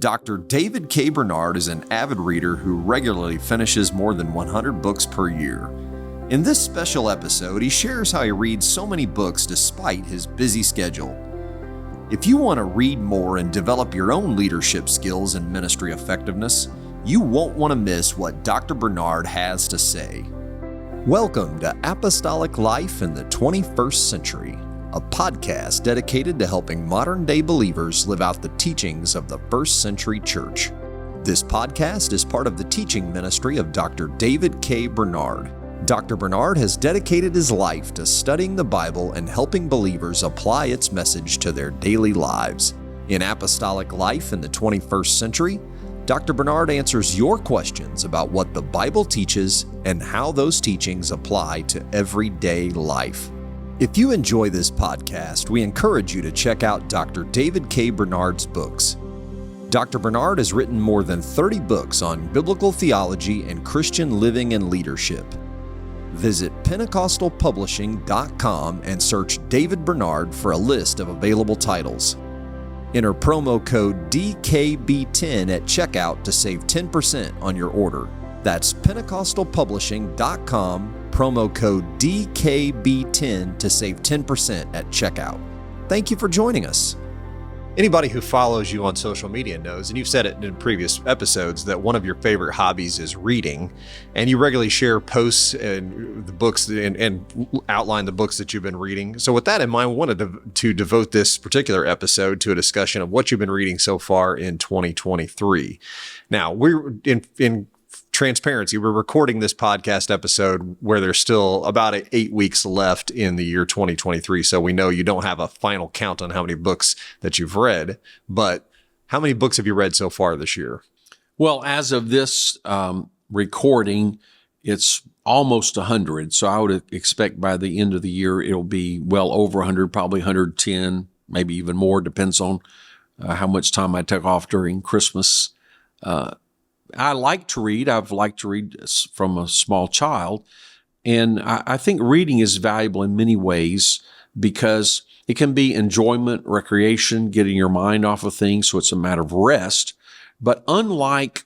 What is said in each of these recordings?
Dr. David K. Bernard is an avid reader who regularly finishes more than 100 books per year. In this special episode, he shares how he reads so many books despite his busy schedule. If you want to read more and develop your own leadership skills and ministry effectiveness, you won't want to miss what Dr. Bernard has to say. Welcome to Apostolic Life in the 21st Century, a podcast dedicated to helping modern-day believers live out the teachings of the first century church. This podcast is part of the teaching ministry of Dr. David K. Bernard. Dr. Bernard has dedicated his life to studying the Bible and helping believers apply its message to their daily lives. In Apostolic Life in the 21st Century, Dr. Bernard answers your questions about what the Bible teaches and how those teachings apply to everyday life. If you enjoy this podcast, we encourage you to check out Dr. David K. Bernard's books. Dr. Bernard has written more than 30 books on biblical theology and Christian living and leadership. Visit Pentecostalpublishing.com and search David Bernard for a list of available titles. Enter promo code DKB10 at checkout to save 10% on your order. That's Pentecostalpublishing.com, promo code DKB10 to save 10% at checkout. Thank you for joining us. Anybody who follows you on social media knows, and you've said it in previous episodes, that one of your favorite hobbies is reading, and you regularly share posts and the books and outline the books that you've been reading. So with that in mind, we wanted to devote this particular episode to a discussion of what you've been reading so far in 2023. Now, we're in transparency, we're recording this podcast episode where there's still about 8 weeks left in the year 2023. So we know you don't have a final count on how many books that you've read, but how many books have you read so far this year? Well, as of this recording, it's almost 100. So I would expect by the end of the year, it'll be well over 100, probably 110, maybe even more, depends on how much time I took off during Christmas. I like to read. I've liked to read from a small child. And I think reading is valuable in many ways because it can be enjoyment, recreation, getting your mind off of things. So it's a matter of rest. But unlike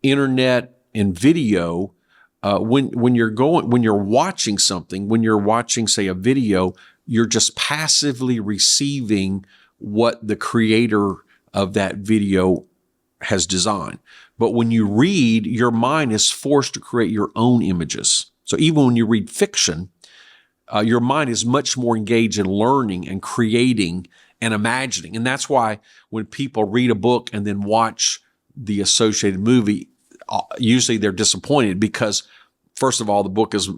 internet and video, when you're watching something, when you're watching, say, a video, you're just passively receiving what the creator of that video has designed. But when you read, your mind is forced to create your own images. So even when you read fiction, your mind is much more engaged in learning and creating and imagining. And that's why when people read a book and then watch the associated movie, usually they're disappointed because, first of all, the book is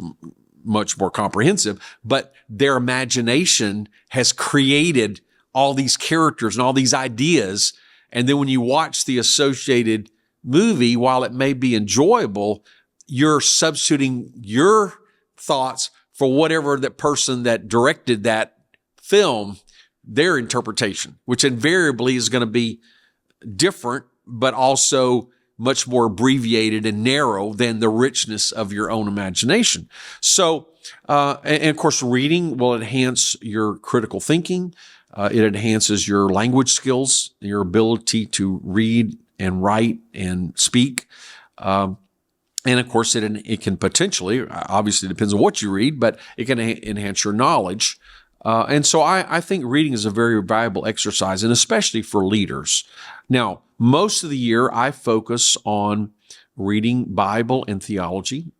much more comprehensive, but their imagination has created all these characters and all these ideas. And then when you watch the associated movie, while it may be enjoyable, you're substituting your thoughts for whatever that person that directed that film, their interpretation, which invariably is going to be different, but also much more abbreviated and narrow than the richness of your own imagination. So, and of course, reading will enhance your critical thinking. It enhances your language skills, your ability to read and write and speak. And of course, it can potentially, obviously depends on what you read, but it can enhance your knowledge. And so I think reading is a very valuable exercise, and especially for leaders. Now, most of the year, I focus on reading Bible and theology.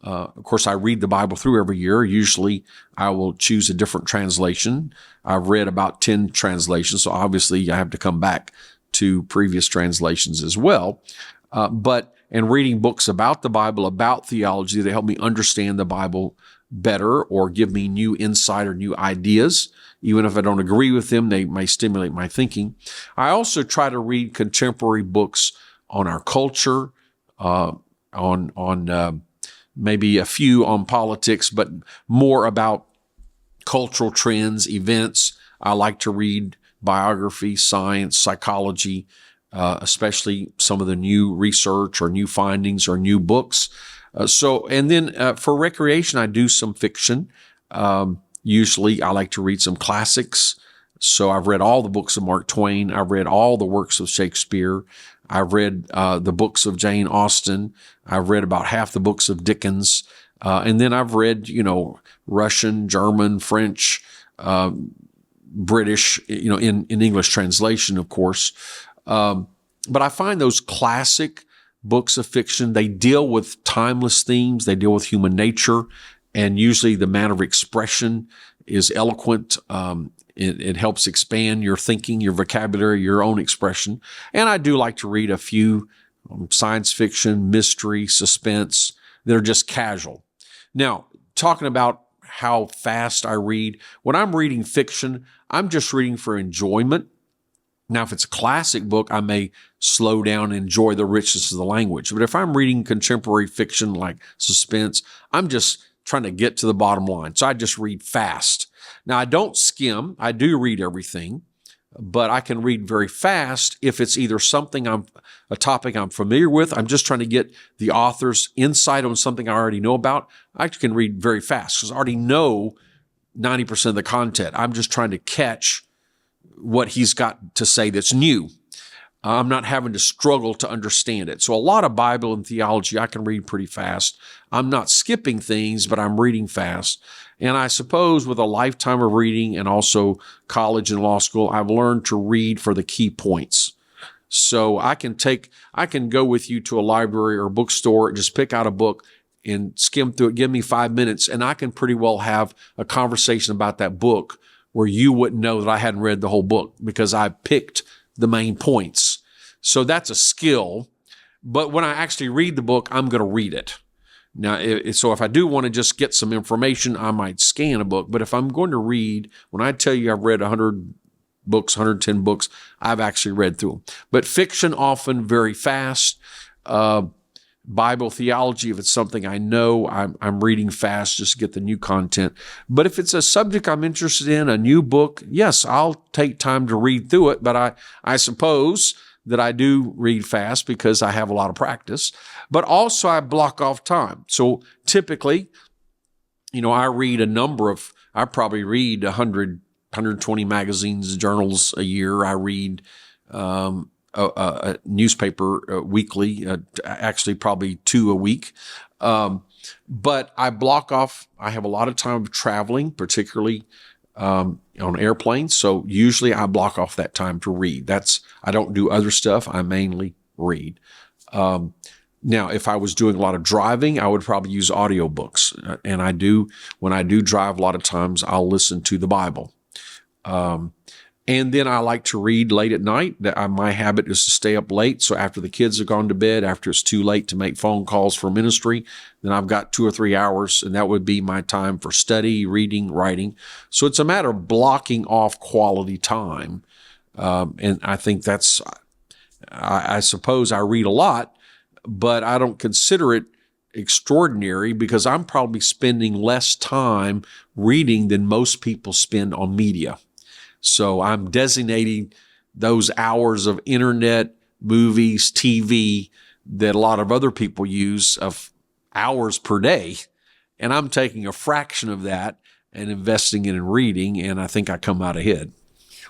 Of course, I read the Bible through every year. Usually, I will choose a different translation. I've read about 10 translations, so obviously, I have to come back to previous translations as well. And reading books about the Bible, about theology, they help me understand the Bible better or give me new insight or new ideas. Even if I don't agree with them, they may stimulate my thinking. I also try to read contemporary books on our culture, on maybe a few on politics, but more about cultural trends, events. I like to read biography, science, psychology, especially some of the new research or new findings or new books. And then for recreation, I do some fiction. Usually I like to read some classics, So I've read all the books of Mark Twain. I've read all the works of Shakespeare. I've read the books of Jane Austen. I've read about half the books of Dickens. And then I've read, Russian, German, French, British, in English translation, of course. But I find those classic books of fiction, they deal with timeless themes. They deal with human nature. And usually the manner of expression is eloquent. It helps expand your thinking, your vocabulary, your own expression. And I do like to read a few science fiction, mystery, suspense that are just casual. Now, talking about how fast I read, when I'm reading fiction, I'm just reading for enjoyment. Now, if it's a classic book, I may slow down and enjoy the richness of the language. But if I'm reading contemporary fiction like suspense, I'm just trying to get to the bottom line. So I just read fast. Now, I don't skim. I do read everything, but I can read very fast if it's either a topic I'm familiar with. I'm just trying to get the author's insight on something I already know about. I can read very fast because I already know 90% of the content. I'm just trying to catch what he's got to say that's new. I'm not having to struggle to understand it. So a lot of Bible and theology I can read pretty fast. I'm not skipping things, but I'm reading fast. And I suppose with a lifetime of reading and also college and law school, I've learned to read for the key points. So I can go with you to a library or a bookstore, just pick out a book and skim through it. Give me 5 minutes and I can pretty well have a conversation about that book where you wouldn't know that I hadn't read the whole book because I picked the main points. So that's a skill. But when I actually read the book, I'm going to read it. Now, so if I do want to just get some information, I might scan a book. But if I'm going to read, when I tell you I've read 100 books, 110 books, I've actually read through them. But fiction often very fast. Bible theology, if it's something I know, I'm reading fast just to get the new content. But if it's a subject I'm interested in, a new book, yes, I'll take time to read through it. But I suppose that I do read fast because I have a lot of practice. But also I block off time. So typically, I probably read 100, 120 magazines, journals a year. I read a newspaper weekly, actually probably 2 a week. But I block off, I have a lot of time traveling, particularly on airplanes. So usually I block off that time to read. I don't do other stuff. I mainly read. Now, if I was doing a lot of driving, I would probably use audiobooks. And when I do drive, a lot of times I'll listen to the Bible. And then I like to read late at night. My habit is to stay up late. So after the kids have gone to bed, after it's too late to make phone calls for ministry, then I've got 2 or 3 hours, and that would be my time for study, reading, writing. So it's a matter of blocking off quality time. And I think I suppose I read a lot, but I don't consider it extraordinary because I'm probably spending less time reading than most people spend on media. So I'm designating those hours of internet, movies, TV that a lot of other people use of hours per day. And I'm taking a fraction of that and investing it in reading. And I think I come out ahead.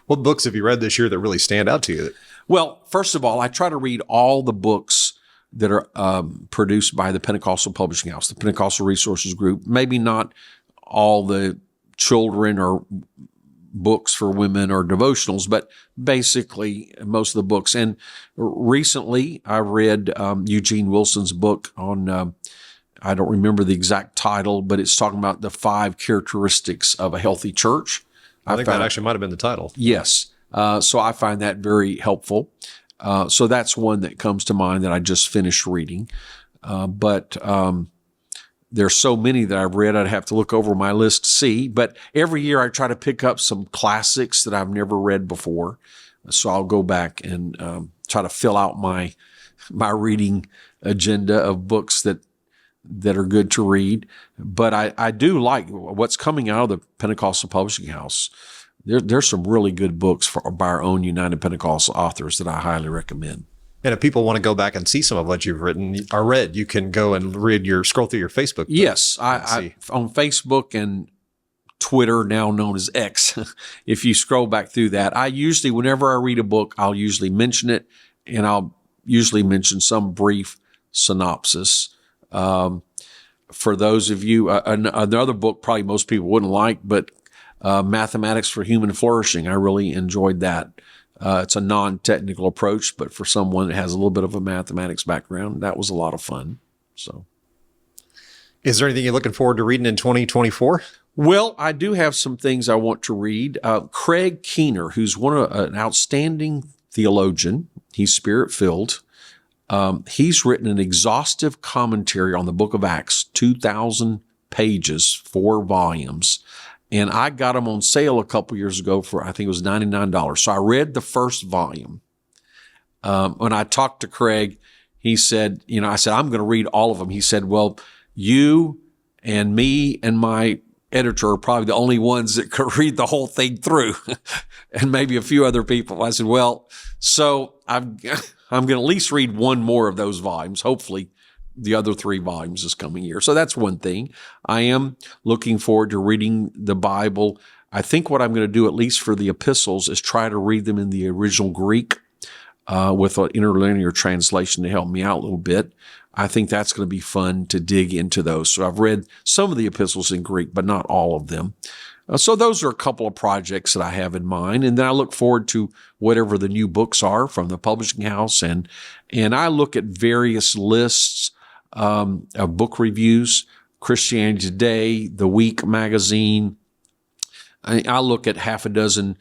What books have you read this year that really stand out to you? Well, first of all, I try to read all the books that are produced by the Pentecostal Publishing House, the Pentecostal Resources Group. Maybe not all the children or books for women or devotionals, but basically most of the books. And recently I read Eugene Wilson's book on, I don't remember the exact title, but it's talking about the 5 characteristics of a healthy church. I think that actually might have been the title. Yes. So I find that very helpful. So that's one that comes to mind that I just finished reading. But there's so many that I've read, I'd have to look over my list to see. But every year I try to pick up some classics that I've never read before. So I'll go back and try to fill out my reading agenda of books that are good to read. But I do like what's coming out of the Pentecostal Publishing House. There's some really good books by our own United Pentecostal authors that I highly recommend. And if people want to go back and see some of what you've written or read, you can go and scroll through your Facebook. Yes, I on Facebook and Twitter, now known as X. If you scroll back through that, I usually, whenever I read a book, I'll usually mention it, and I'll usually mention some brief synopsis. For those of you, another book probably most people wouldn't like, but Mathematics for Human Flourishing. I really enjoyed that. It's a non-technical approach, but for someone that has a little bit of a mathematics background, that was a lot of fun. So, is there anything you're looking forward to reading in 2024? Well, I do have some things I want to read. Craig Keener, who's an outstanding theologian, he's spirit-filled. He's written an exhaustive commentary on the book of Acts, 2,000 pages, 4 volumes. And I got them on sale a couple years ago for, I think it was $99. So I read the first volume. When I talked to Craig, he said, I said, I'm going to read all of them. He said, well, you and me and my editor are probably the only ones that could read the whole thing through, and maybe a few other people. I said, well, so I'm going to at least read one more of those volumes, hopefully the other 3 volumes this coming year. So that's one thing. I am looking forward to reading the Bible. I think what I'm going to do, at least for the epistles, is try to read them in the original Greek with an interlinear translation to help me out a little bit. I think that's going to be fun to dig into those. So I've read some of the epistles in Greek, but not all of them. So those are a couple of projects that I have in mind. And then I look forward to whatever the new books are from the publishing house. And I look at various lists of book reviews, Christianity Today, The Week magazine. I look at half a dozen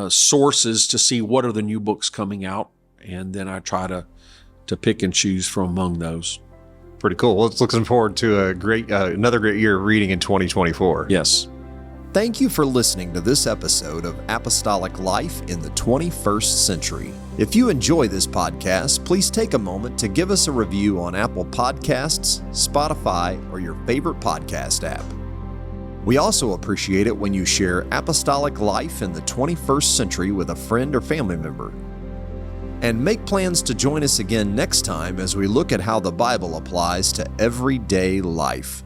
sources to see what are the new books coming out. And then I try to pick and choose from among those. Pretty cool. Well, looking forward to another great year of reading in 2024. Yes. Thank you for listening to this episode of Apostolic Life in the 21st Century. If you enjoy this podcast, please take a moment to give us a review on Apple Podcasts, Spotify, or your favorite podcast app. We also appreciate it when you share Apostolic Life in the 21st Century with a friend or family member. And make plans to join us again next time as we look at how the Bible applies to everyday life.